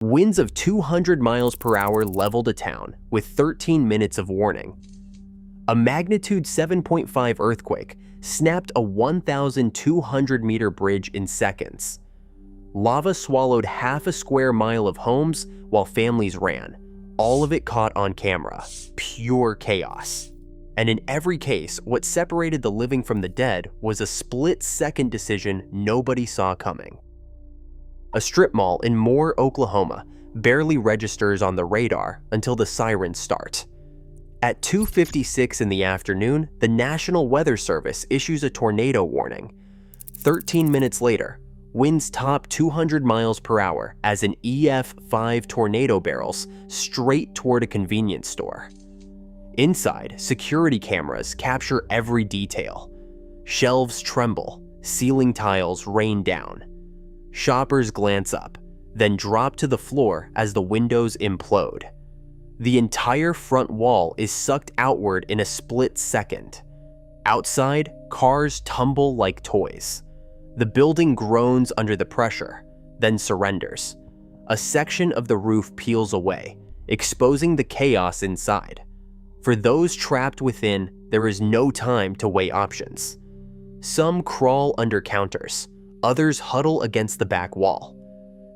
Winds of 200 miles per hour leveled a town with 13 minutes of warning. A magnitude 7.5 earthquake snapped a 1,200-meter bridge in seconds. Lava swallowed half a square mile of homes while families ran, all of it caught on camera. Pure chaos. And in every case, what separated the living from the dead was a split-second decision nobody saw coming. A strip mall in Moore, Oklahoma, barely registers on the radar until the sirens start. At 2:56 in the afternoon, the National Weather Service issues a tornado warning. 13 minutes later, winds top 200 miles per hour as an EF5 tornado barrels straight toward a convenience store. Inside, security cameras capture every detail. Shelves tremble, ceiling tiles rain down. Shoppers glance up, then drop to the floor as the windows implode. The entire front wall is sucked outward in a split second. Outside, cars tumble like toys. The building groans under the pressure, then surrenders. A section of the roof peels away, exposing the chaos inside. For those trapped within, there is no time to weigh options. Some crawl under counters, others huddle against the back wall.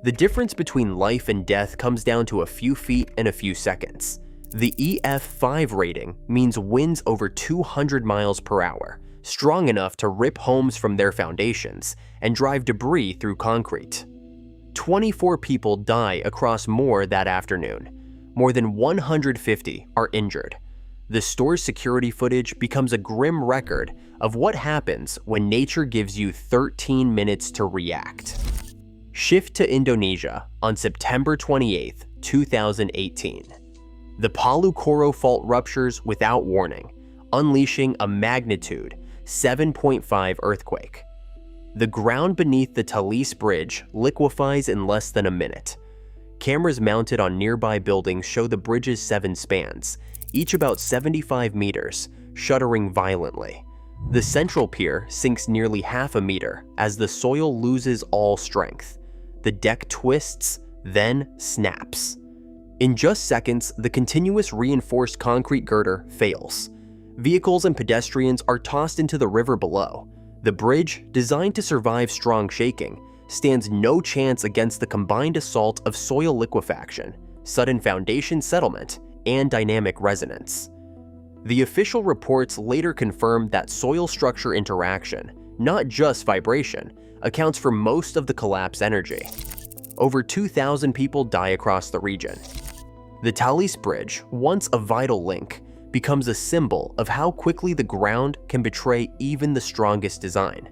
The difference between life and death comes down to a few feet and a few seconds. The EF5 rating means winds over 200 miles per hour, strong enough to rip homes from their foundations and drive debris through concrete. 24 people die across Moore that afternoon. More than 150 are injured. The store's security footage becomes a grim record of what happens when nature gives you 13 minutes to react. Shift to Indonesia on September 28, 2018. The Palu Koro Fault ruptures without warning, unleashing a magnitude 7.5 earthquake. The ground beneath the Talise Bridge liquefies in less than a minute. Cameras mounted on nearby buildings show the bridge's 7 spans, each about 75 meters, shuddering violently. The central pier sinks nearly half a meter as the soil loses all strength. The deck twists, then snaps. In just seconds, the continuous reinforced concrete girder fails. Vehicles and pedestrians are tossed into the river below. The bridge, designed to survive strong shaking, stands no chance against the combined assault of soil liquefaction, sudden foundation settlement, and dynamic resonance. The official reports later confirmed that soil structure interaction, not just vibration, accounts for most of the collapse energy. Over 2,000 people die across the region. The Talise Bridge, once a vital link, becomes a symbol of how quickly the ground can betray even the strongest design.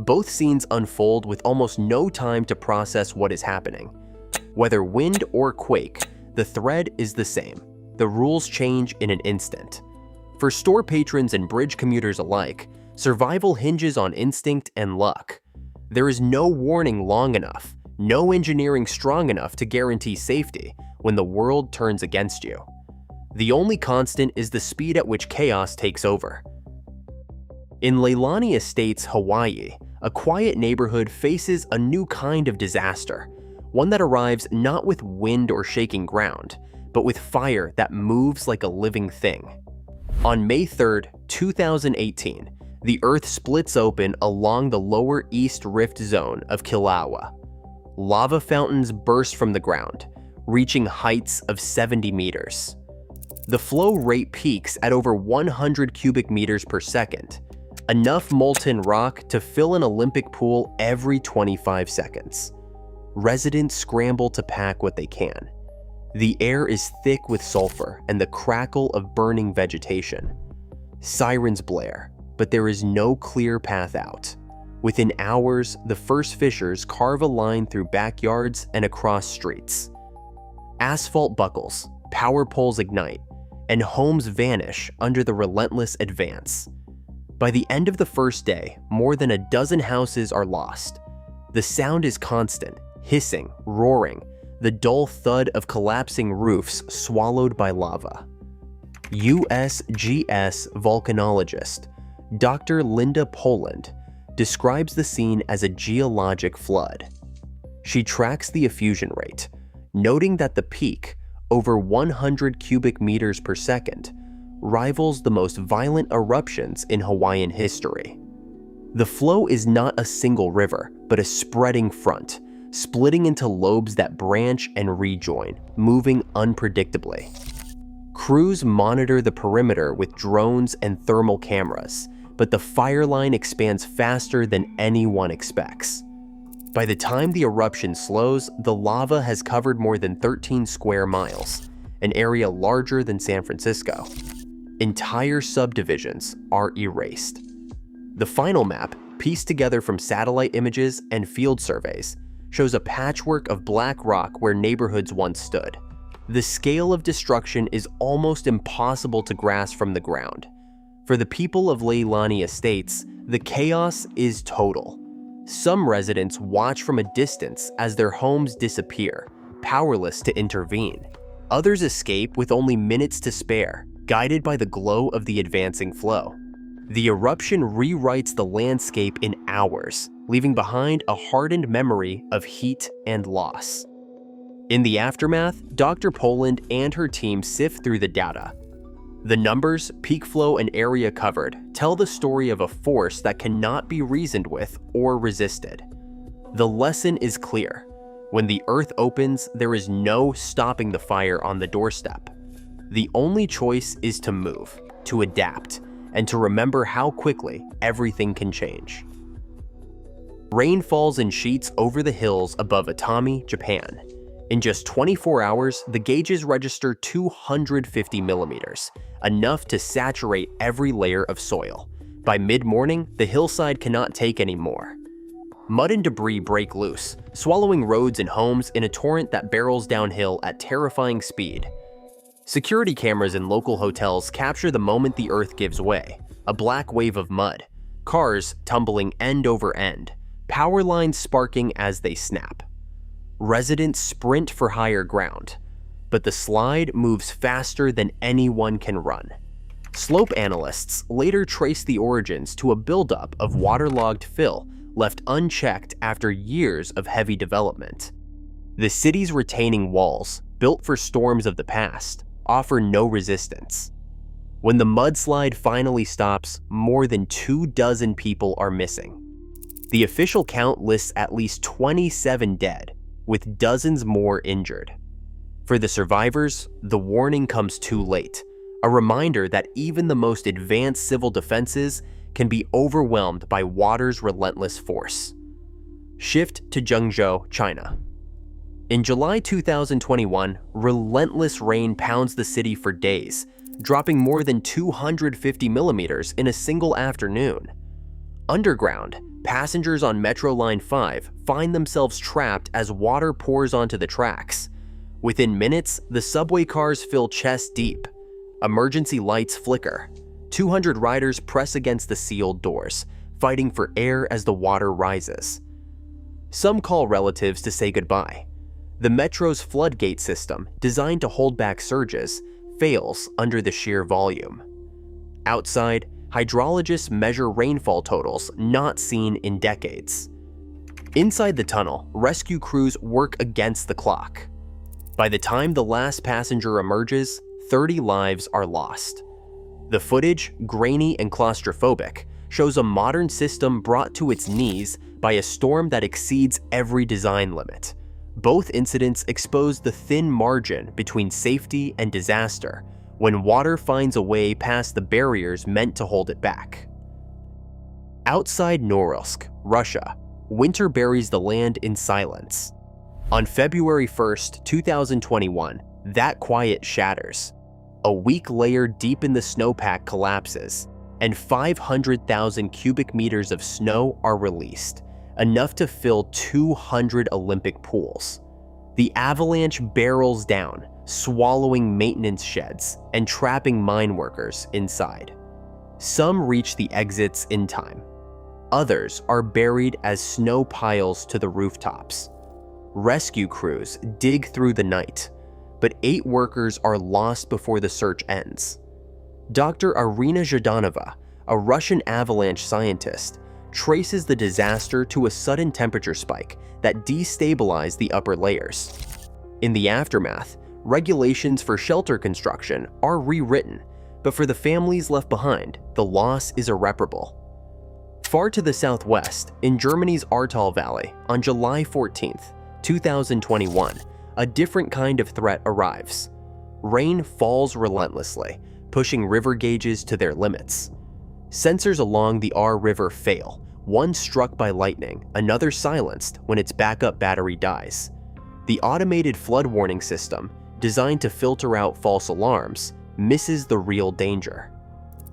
Both scenes unfold with almost no time to process what is happening. Whether wind or quake, the thread is the same. The rules change in an instant. For store patrons and bridge commuters alike, survival hinges on instinct and luck. There is no warning long enough, no engineering strong enough to guarantee safety when the world turns against you. The only constant is the speed at which chaos takes over. In Leilani Estates, Hawaii, a quiet neighborhood faces a new kind of disaster, one that arrives not with wind or shaking ground, but with fire that moves like a living thing. On May 3, 2018, the Earth splits open along the lower East Rift Zone of Kilauea. Lava fountains burst from the ground, reaching heights of 70 meters. The flow rate peaks at over 100 cubic meters per second, enough molten rock to fill an Olympic pool every 25 seconds. Residents scramble to pack what they can. The air is thick with sulfur and the crackle of burning vegetation. Sirens blare, but there is no clear path out. Within hours, the first fissures carve a line through backyards and across streets. Asphalt buckles, power poles ignite, and homes vanish under the relentless advance. By the end of the first day, more than a dozen houses are lost. The sound is constant, hissing, roaring, the dull thud of collapsing roofs swallowed by lava. USGS volcanologist Dr. Linda Poland describes the scene as a geologic flood. She tracks the effusion rate, noting that the peak, over 100 cubic meters per second, rivals the most violent eruptions in Hawaiian history. The flow is not a single river, but a spreading front, splitting into lobes that branch and rejoin, moving unpredictably. Crews monitor the perimeter with drones and thermal cameras, but the fire line expands faster than anyone expects. By the time the eruption slows, the lava has covered more than 13 square miles, an area larger than San Francisco. Entire subdivisions are erased. The final map, pieced together from satellite images and field surveys, shows a patchwork of black rock where neighborhoods once stood. The scale of destruction is almost impossible to grasp from the ground. For the people of Leilani Estates, the chaos is total. Some residents watch from a distance as their homes disappear, powerless to intervene. Others escape with only minutes to spare, guided by the glow of the advancing flow. The eruption rewrites the landscape in hours, leaving behind a hardened memory of heat and loss. In the aftermath, Dr. Poland and her team sift through the data. The numbers, peak flow, and area covered tell the story of a force that cannot be reasoned with or resisted. The lesson is clear. When the Earth opens, there is no stopping the fire on the doorstep. The only choice is to move, to adapt, and to remember how quickly everything can change. Rain falls in sheets over the hills above Atami, Japan. In just 24 hours, the gauges register 250 millimeters, enough to saturate every layer of soil. By mid-morning, the hillside cannot take any more. Mud and debris break loose, swallowing roads and homes in a torrent that barrels downhill at terrifying speed. Security cameras in local hotels capture the moment the earth gives way, a black wave of mud, cars tumbling end over end, power lines sparking as they snap. Residents sprint for higher ground, but the slide moves faster than anyone can run. Slope analysts later trace the origins to a buildup of waterlogged fill left unchecked after years of heavy development. The city's retaining walls, built for storms of the past, offer no resistance. When the mudslide finally stops, more than 24 people are missing. The official count lists at least 27 dead, with dozens more injured. For the survivors, the warning comes too late, a reminder that even the most advanced civil defenses can be overwhelmed by water's relentless force. Shift to Zhengzhou, China. In July 2021, relentless rain pounds the city for days, dropping more than 250 millimeters in a single afternoon. Underground, passengers on Metro Line 5 find themselves trapped as water pours onto the tracks. Within minutes, the subway cars fill chest deep. Emergency lights flicker. 200 riders press against the sealed doors, fighting for air as the water rises. Some call relatives to say goodbye. The Metro's floodgate system, designed to hold back surges, fails under the sheer volume. Outside, hydrologists measure rainfall totals not seen in decades. Inside the tunnel, rescue crews work against the clock. By the time the last passenger emerges, 30 lives are lost. The footage, grainy and claustrophobic, shows a modern system brought to its knees by a storm that exceeds every design limit. Both incidents expose the thin margin between safety and disaster when water finds a way past the barriers meant to hold it back. Outside Norilsk, Russia, winter buries the land in silence. On February 1st, 2021, that quiet shatters. A weak layer deep in the snowpack collapses, and 500,000 cubic meters of snow are released, enough to fill 200 Olympic pools. The avalanche barrels down, swallowing maintenance sheds and trapping mine workers inside. Some reach the exits in time. Others are buried as snow piles to the rooftops. Rescue crews dig through the night, but 8 workers are lost before the search ends. Dr. Irina Zhdanova, a Russian avalanche scientist, traces the disaster to a sudden temperature spike that destabilized the upper layers. In the aftermath, regulations for shelter construction are rewritten, but for the families left behind, the loss is irreparable. Far to the southwest, in Germany's Ahrtal Valley, on July 14, 2021, a different kind of threat arrives. Rain falls relentlessly, pushing river gauges to their limits. Sensors along the Ahr River fail, one struck by lightning, another silenced when its backup battery dies. The automated flood warning system, designed to filter out false alarms, misses the real danger.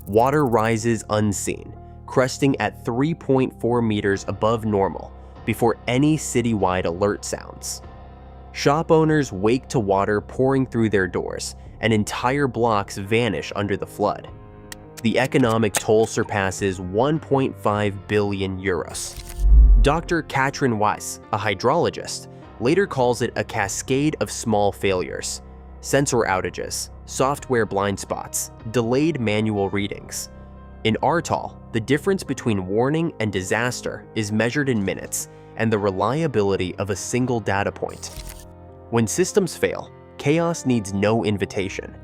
Water rises unseen, cresting at 3.4 meters above normal before any citywide alert sounds. Shop owners wake to water pouring through their doors, and entire blocks vanish under the flood. The economic toll surpasses 1.5 billion euros. Dr. Katrin Weiss, a hydrologist, later calls it a cascade of small failures: sensor outages, software blind spots, delayed manual readings. In Ahrtal, the difference between warning and disaster is measured in minutes and the reliability of a single data point. When systems fail, chaos needs no invitation.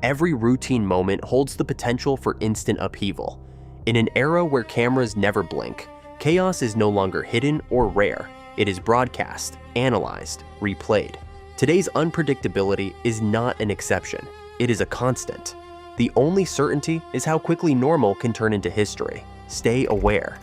Every routine moment holds the potential for instant upheaval. In an era where cameras never blink, chaos is no longer hidden or rare. It is broadcast, analyzed, replayed. Today's unpredictability is not an exception. It is a constant. The only certainty is how quickly normal can turn into history. Stay aware.